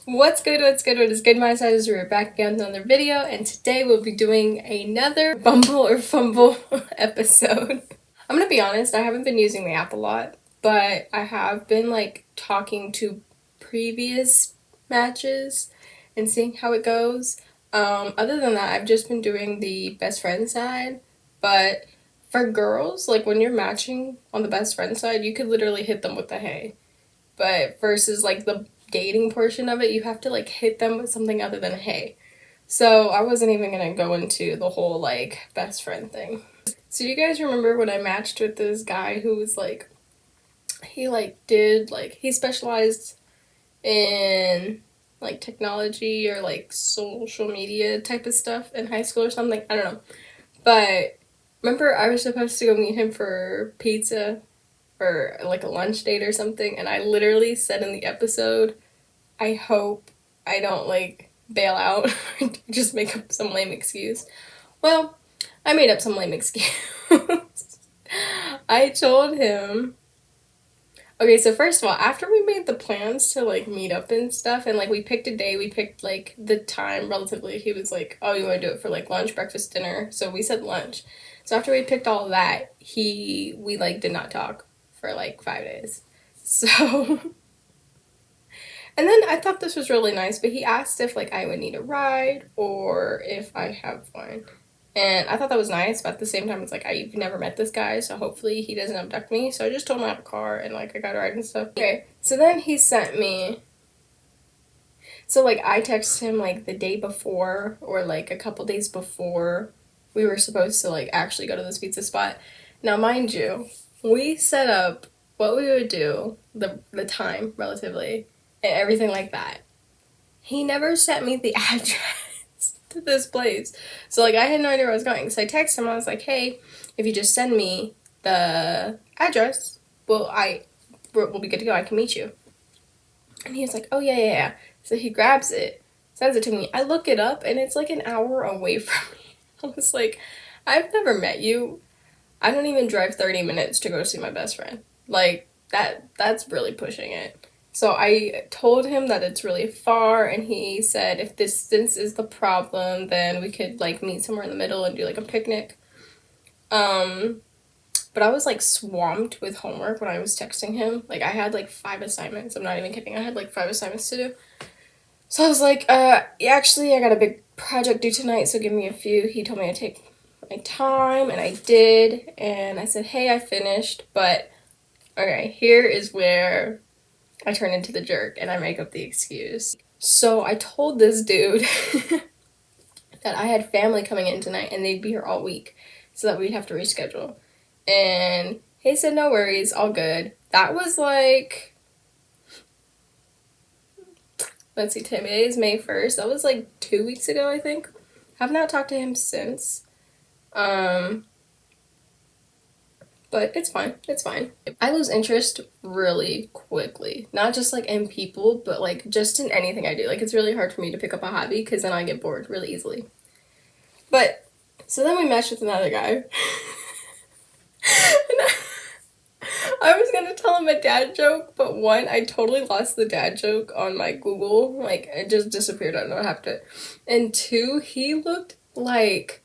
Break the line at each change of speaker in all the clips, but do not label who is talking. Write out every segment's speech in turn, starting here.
What's good, what is good, my side is we're back again with another video, and today we'll be doing another Bumble or Fumble episode. I'm gonna be honest, I haven't been using the app a lot, but I have been like talking to previous matches and seeing how it goes. Other than that, I've just been doing the best friend side, but for girls, like when you're matching on the best friend side, you could literally hit them with the hey. But versus like the dating portion of it, you have to like hit them with something other than hey. So I wasn't even gonna go into the whole like best friend thing. So you guys remember when I matched with this guy who was like, he specialized in like technology or like social media type of stuff in high school or something? I don't know. But remember I was supposed to go meet him for pizza or like a lunch date or something, and I literally said in the episode, I hope I don't like bail out or just make up some lame excuse. Well, I made up some lame excuse. I told him, okay, so first of all, after we made the plans to like meet up and stuff, and like we picked a day, we picked like the time relatively, he was like, oh, you want to do it for like lunch, breakfast, dinner? So we said lunch. So after we picked all of that, we like did not talk for like 5 days. So, and then I thought this was really nice, but he asked if like I would need a ride or if I have one. And I thought that was nice, but at the same time, it's like, I've never met this guy, so hopefully he doesn't abduct me. So I just told him I have a car and like I got a ride and stuff. Okay, so then he sent me, so like I texted him like the day before or like a couple days before we were supposed to like actually go to this pizza spot. Now, mind you, we set up what we would do, the time relatively, and everything like that. He never sent me the address to this place. So like I had no idea where I was going. So I texted him, I was like, hey, if you just send me the address, we'll be good to go. I can meet you. And he was like, oh yeah. So he grabs it, sends it to me. I look it up and it's like an hour away from me. I was like, I've never met you. I don't even drive 30 minutes to go see my best friend. Like, that's really pushing it. So I told him that it's really far, and he said if distance is the problem, then we could, like, meet somewhere in the middle and do, like, a picnic. But I was, like, swamped with homework when I was texting him. Like, I had, like, 5 assignments. I'm not even kidding. I had, like, 5 assignments to do. So I was like, actually, I got a big project due tonight, so give me a few. He told me to take my time, and I did, and I said, hey, I finished, but okay, here is where I turn into the jerk and I make up the excuse. So I told this dude that I had family coming in tonight and they'd be here all week, so that we'd have to reschedule, and he said no worries, all good. That was like, let's see, today is May 1st. That was like 2 weeks ago, I think. Have not talked to him since. But it's fine. I lose interest really quickly. Not just like in people, but like just in anything I do. Like it's really hard for me to pick up a hobby because then I get bored really easily. But, so then we matched with another guy. And I was gonna tell him a dad joke, but one, I totally lost the dad joke on my Google. Like, it just disappeared. I don't know what happened to it. And two, he looked like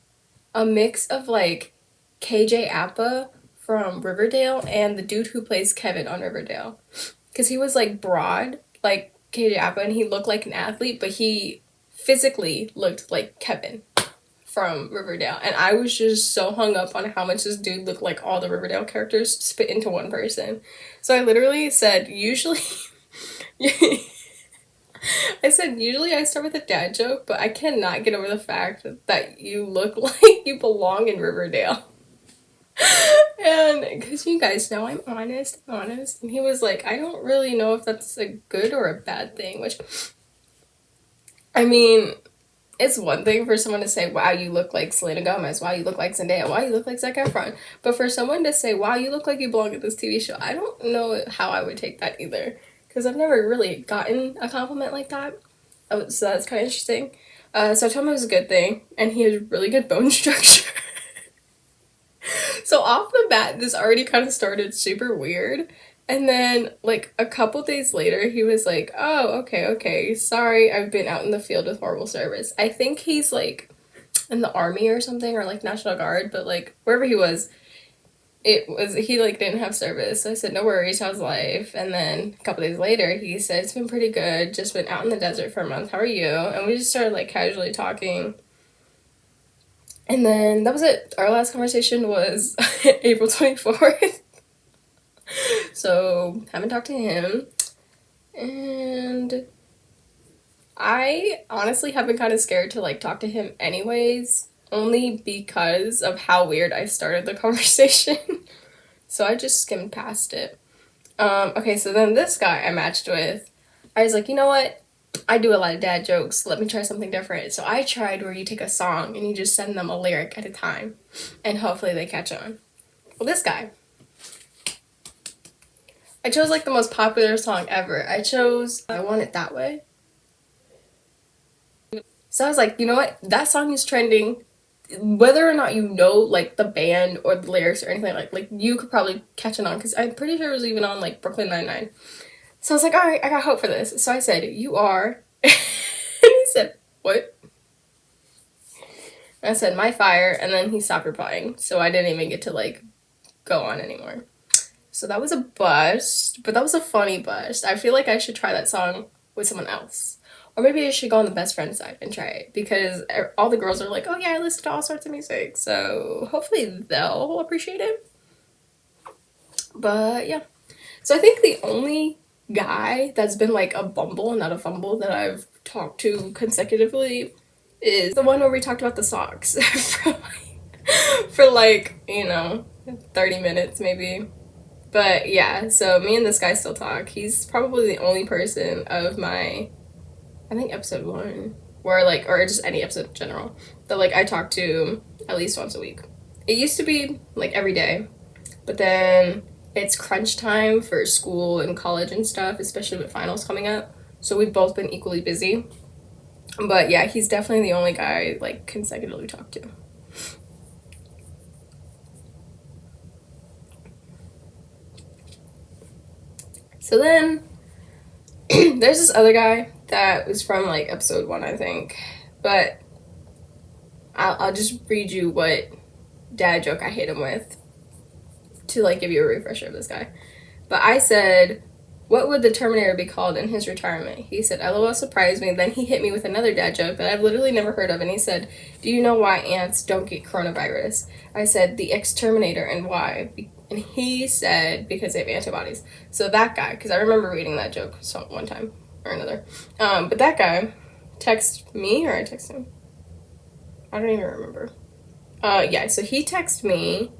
a mix of like KJ Appa from Riverdale and the dude who plays Kevin on Riverdale. Because he was like broad, like KJ Appa, and he looked like an athlete, but he physically looked like Kevin from Riverdale. And I was just so hung up on how much this dude looked like all the Riverdale characters spit into one person. So I literally said, usually I start with a dad joke, but I cannot get over the fact that you look like you belong in Riverdale. And because you guys know I'm honest, and he was like, I don't really know if that's a good or a bad thing, which, I mean, it's one thing for someone to say, wow, you look like Selena Gomez, wow, you look like Zendaya, wow, you look like Zac Efron, but for someone to say, wow, you look like you belong at this TV show, I don't know how I would take that either, because I've never really gotten a compliment like that. So that's kind of interesting. So I told him it was a good thing, and he has really good bone structure. So off the bat, this already kind of started super weird, And then, like, a couple days later, he was like, oh, okay, sorry, I've been out in the field with horrible service. I think he's, like, in the army or something, or, like, National Guard, but, like, wherever he was, he, like, didn't have service. So I said, no worries, how's life? And then a couple days later, he said, it's been pretty good, just been out in the desert for a month, how are you? And we just started, like, casually talking. And then that was it. Our last conversation was April 24th. So, haven't talked to him. And I honestly have been kind of scared to, like, talk to him anyways, only because of how weird I started the conversation. So I just skimmed past it. Okay, so then this guy I matched with, I was like, you know what? I do a lot of dad jokes. Let me try something different. So I tried where you take a song and you just send them a lyric at a time, and hopefully they catch on. Well, this guy, I chose like the most popular song ever. I chose I Want It That Way. So I was like, you know what? That song is trending. Whether or not you know like the band or the lyrics or anything like you could probably catch it on, because I'm pretty sure it was even on like Brooklyn Nine-Nine. So I was like, all right, I got hope for this. So I said, you are. And he said, what? And I said, my fire. And then he stopped replying. So I didn't even get to like go on anymore. So that was a bust, but that was a funny bust. I feel like I should try that song with someone else. Or maybe I should go on the best friend side and try it, because all the girls are like, oh yeah, I listen to all sorts of music. So hopefully they'll appreciate it. But yeah. So I think the only guy that's been like a bumble, not a fumble, that I've talked to consecutively is the one where we talked about the socks for like, 30 minutes maybe. But yeah, so me and this guy still talk. He's probably the only person of my, I think episode 1, where like, or just any episode in general, that like I talk to at least once a week. It used to be like every day, but then it's crunch time for school and college and stuff, especially with finals coming up. So we've both been equally busy. But yeah, he's definitely the only guy like consecutively talked to. So then there's this other guy that was from like episode 1, I think. But I'll just read you what dad joke I hit him with to like give you a refresher of this guy. But I said, what would the Terminator be called in his retirement? He said, LOL, surprised me. Then he hit me with another dad joke that I've literally never heard of. And he said, do you know why ants don't get coronavirus? I said, the exterminator, and why? And he said, because they have antibodies. So that guy, because I remember reading that joke one time or another. But that guy texted me, or I texted him. I don't even remember. Yeah, so he texted me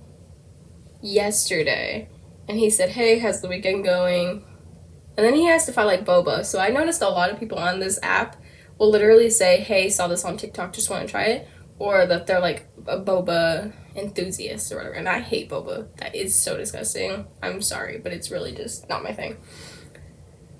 yesterday. And he said, hey, how's the weekend going? And then he asked if I like boba. So I noticed a lot of people on this app will literally say, hey, saw this on TikTok, just want to try it. Or that they're like a boba enthusiast or whatever. And I hate boba. That is so disgusting. I'm sorry, but it's really just not my thing.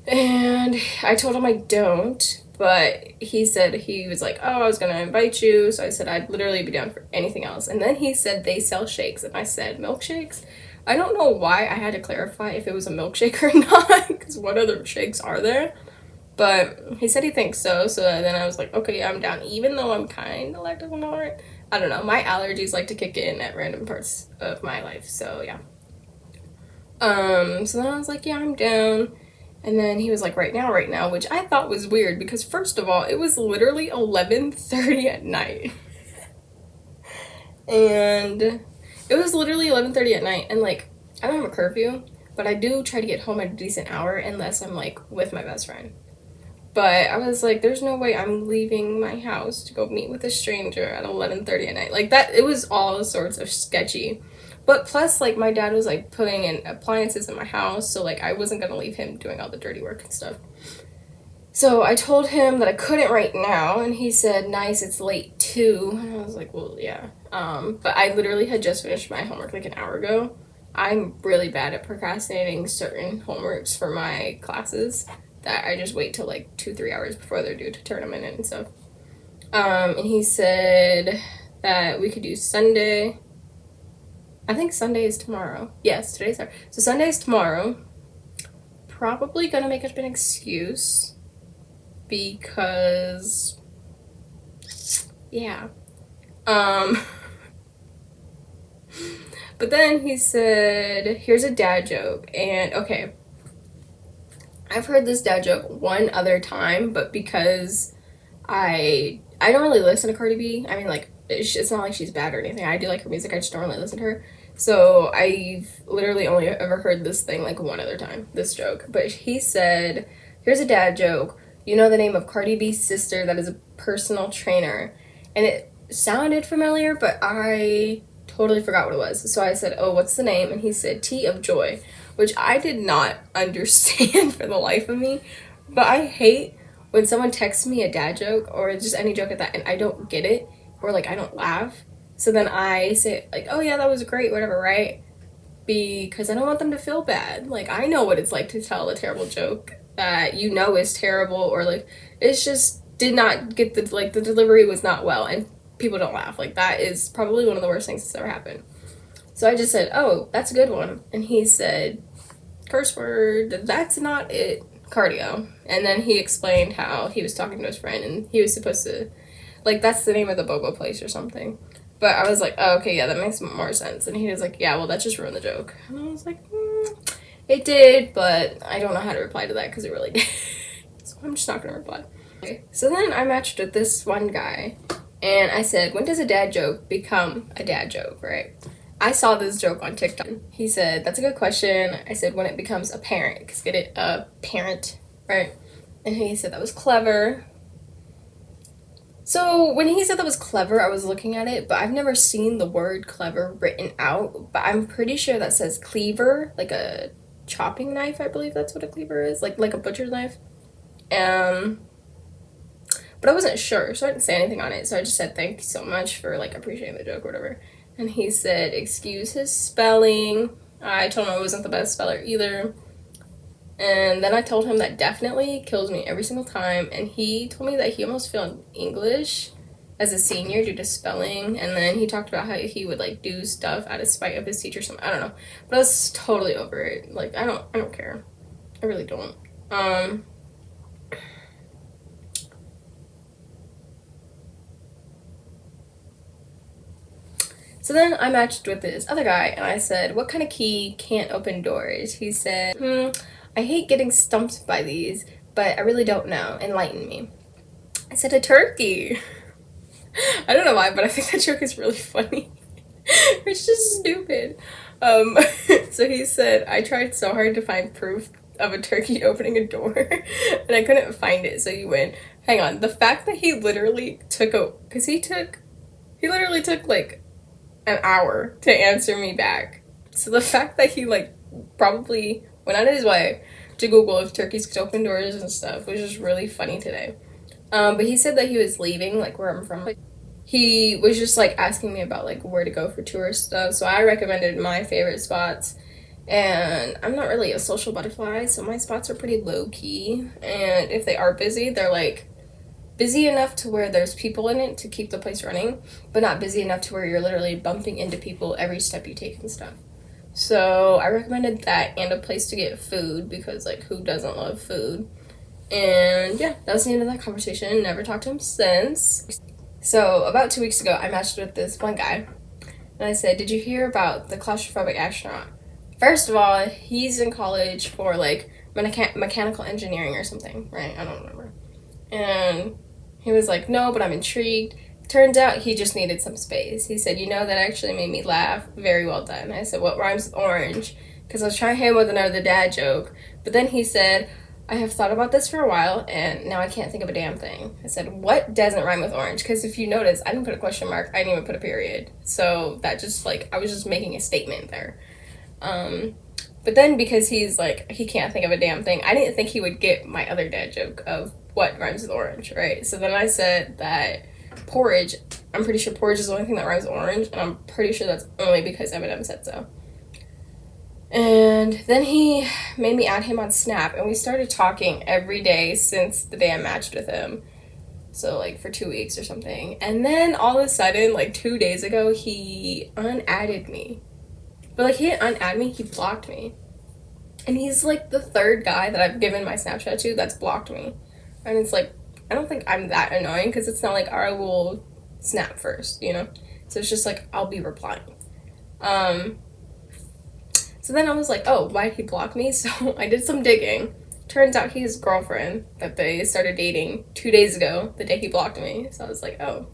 And I told him I don't. But he said, he was like, oh, I was going to invite you. So I said I'd literally be down for anything else. And then he said they sell shakes. And I said, milkshakes? I don't know why I had to clarify if it was a milkshake or not, because what other shakes are there? But he said he thinks so, so then I was like, okay, yeah, I'm down, even though I'm kind of lactose intolerant. I don't know, my allergies like to kick in at random parts of my life, so yeah. So then I was like, yeah, I'm down. And then he was like, right now, which I thought was weird, because first of all, it was literally 11:30 at night. And it was literally 11:30 at night, and like, I don't have a curfew, but I do try to get home at a decent hour unless I'm like with my best friend. But I was like, there's no way I'm leaving my house to go meet with a stranger at 11:30 at night. Like that, it was all sorts of sketchy. But plus, like, my dad was like putting in appliances in my house, so like I wasn't gonna leave him doing all the dirty work and stuff. So I told him that I couldn't right now, and he said, nice, it's late too. And I was like, well, yeah. But I literally had just finished my homework like an hour ago. I'm really bad at procrastinating certain homeworks for my classes that I just wait till like 2-3 hours before they're due to turn them in and stuff. And he said that we could do Sunday. I think Sunday is tomorrow. Yes, today's Saturday. So Sunday is tomorrow. probably gonna make up an excuse because, yeah. But then he said, here's a dad joke. And okay, I've heard this dad joke one other time, but because I don't really listen to Cardi B. I mean, like, it's not like she's bad or anything. I do like her music, I just don't really listen to her. So I've literally only ever heard this thing like one other time, this joke. But he said, here's a dad joke. You know the name of Cardi B's sister that is a personal trainer. And it sounded familiar, but I totally forgot what it was. So I said, oh, what's the name? And he said, Tea of Joy, which I did not understand for the life of me. But I hate when someone texts me a dad joke or just any joke at that and I don't get it or like I don't laugh. So then I say like, oh yeah, that was great, whatever, right? Because I don't want them to feel bad. Like, I know what it's like to tell a terrible joke that you know is terrible, or like it's just did not get the, like, the delivery was not well and people don't laugh. Like, that is probably one of the worst things that's ever happened. So I just said, oh, that's a good one. And he said, curse word, that's not it, cardio. And then he explained how he was talking to his friend and he was supposed to, like, that's the name of the boba place or something. But I was like, oh, okay, yeah, that makes more sense. And he was like, yeah, well, that just ruined the joke. And I was like, it did, but I don't know how to reply to that because it really did. So I'm just not going to reply. Okay. So then I matched with this one guy, and I said, when does a dad joke become a dad joke, right? I saw this joke on TikTok. He said, that's a good question. I said, when it becomes apparent, because get it, parent, right? And he said that was clever. So when he said that was clever, I was looking at it, but I've never seen the word clever written out. But I'm pretty sure that says cleaver, like a chopping knife. I believe that's what a cleaver is, like a butcher's knife. But I wasn't sure, so I didn't say anything on it. So I just said thank you so much for like appreciating the joke or whatever. And he said, excuse his spelling. I told him I wasn't the best speller either. And then I told him that definitely kills me every single time. And he told me that he almost failed English as a senior due to spelling. And then he talked about how he would like do stuff out of spite of his teacher. Something, I don't know. But I was totally over it. Like, I don't care. I really don't. So then I matched with this other guy and I said, what kind of key can't open doors? He said, I hate getting stumped by these, but I really don't know. Enlighten me. I said, a turkey. I don't know why, but I think that joke is really funny. It's just stupid. So he said, I tried so hard to find proof of a turkey opening a door and I couldn't find it. So you went, hang on. The fact that he literally took he literally took like an hour to answer me back. So the fact that he like probably went out of his way to Google if turkeys could open doors and stuff was just really funny today. But he said that he was leaving, like where I'm from. Like, he was just like asking me about like where to go for tourist stuff. So I recommended my favorite spots. And I'm not really a social butterfly, so my spots are pretty low key. And if they are busy, they're like busy enough to where there's people in it to keep the place running, but not busy enough to where you're literally bumping into people every step you take and stuff. So I recommended that and a place to get food because like who doesn't love food? And yeah, that was the end of that conversation. Never talked to him since. So about 2 weeks ago, I matched with this one guy and I said, did you hear about the claustrophobic astronaut? First of all, he's in college for like mechanical engineering or something, right? I don't remember. And he was like, no, but I'm intrigued. Turns out he just needed some space. He said, you know, that actually made me laugh. Very well done. I said, what rhymes with orange? Because I was trying him with another dad joke. But then he said, I have thought about this for a while, and now I can't think of a damn thing. I said, what doesn't rhyme with orange? Because if you notice, I didn't put a question mark. I didn't even put a period. So that just, like, I was just making a statement there. But then because he's like, he can't think of a damn thing, I didn't think he would get my other dad joke of what rhymes with orange, right? So then I said that porridge, I'm pretty sure porridge is the only thing that rhymes with orange, and I'm pretty sure that's only because Eminem said so. And then he made me add him on Snap, and we started talking every day since the day I matched with him. So, like, for 2 weeks or something. And then all of a sudden, like, 2 days ago, he unadded me. But, like, he didn't unadd me, he blocked me. And he's like the third guy that I've given my Snapchat to that's blocked me. And it's like, I don't think I'm that annoying because it's not like I will snap first, you know? So it's just like, I'll be replying. So then I was like, oh, why'd he block me? So I did some digging. Turns out his girlfriend that they started dating 2 days ago, the day he blocked me. So I was like, oh,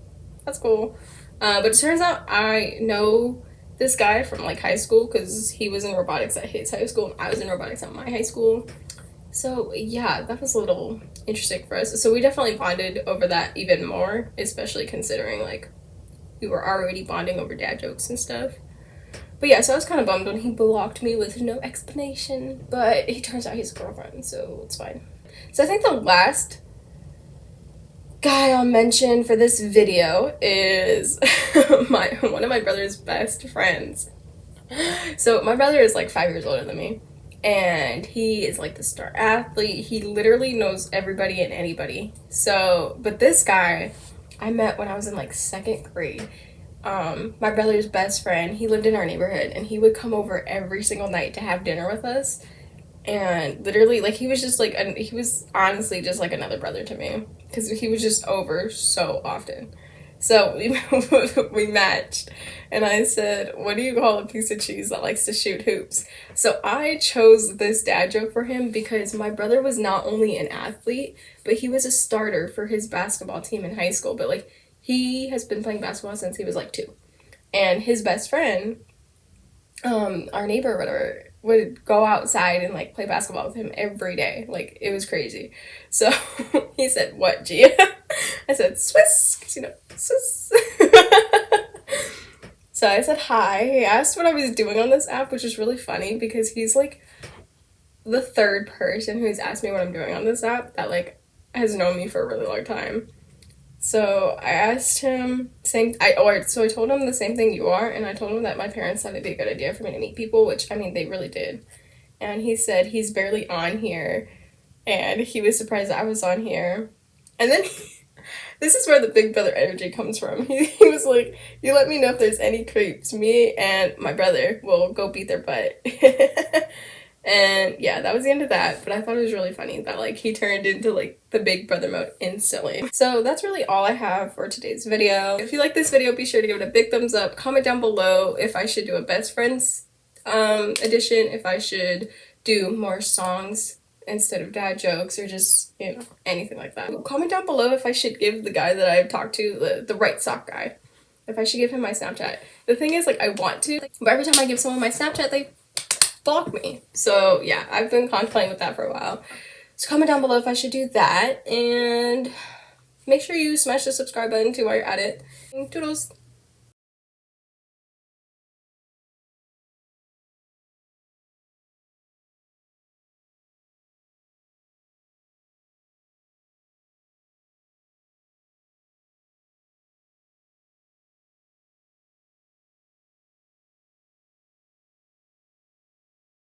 that's cool. But it turns out I know this guy from like high school because he was in robotics at his high school and I was in robotics at my high school. So yeah, that was a little interesting for us. So we definitely bonded over that even more, especially considering like we were already bonding over dad jokes and stuff. But yeah, so I was kind of bummed when he blocked me with no explanation. But it turns out he's a girlfriend, so it's fine. So I think the last guy I'll mention for this video is one of my brother's best friends. So my brother is like 5 years older than me. And he is like the star athlete. He literally knows everybody and anybody. So, but this guy I met when I was in like 2nd grade. My brother's best friend, he lived in our neighborhood and he would come over every single night to have dinner with us. And literally, like, he was just like, he was honestly just like another brother to me because he was just over so often. So we matched, and I said, what do you call a piece of cheese that likes to shoot hoops? So I chose this dad joke for him because my brother was not only an athlete, but he was a starter for his basketball team in high school. But like, he has been playing basketball since he was like 2. And his best friend, our neighbor or whatever, would go outside and like play basketball with him every day. Like, it was crazy. So he said, what, Gia? I said, Swiss, because, you know, Swiss. So I said hi. He asked what I was doing on this app, which is really funny because he's like the 3rd person who's asked me what I'm doing on this app that like has known me for a really long time. So I asked him, I told him the same thing you are, and I told him that my parents thought it'd be a good idea for me to meet people, which, I mean, they really did. And he said he's barely on here, and he was surprised that I was on here. And then, this is where the big brother energy comes from. He was like, you let me know if there's any creeps. Me and my brother will go beat their butt. And yeah, that was the end of that, but I thought it was really funny that like he turned into like the big brother mode instantly. So that's really all I have for today's video. If you like this video, be sure to give it a big thumbs up. Comment down below if I should do a best friends edition, if I should do more songs instead of dad jokes, or just, you know, anything like that. Comment down below if I should give the guy that I've talked to, the right sock guy, if I should give him my Snapchat. The thing is, like, I want to, but every time I give someone my Snapchat, they block me. So yeah, I've been contemplating with that for a while. So comment down below if I should do that, and make sure you smash the subscribe button too while you're at it. Toodles!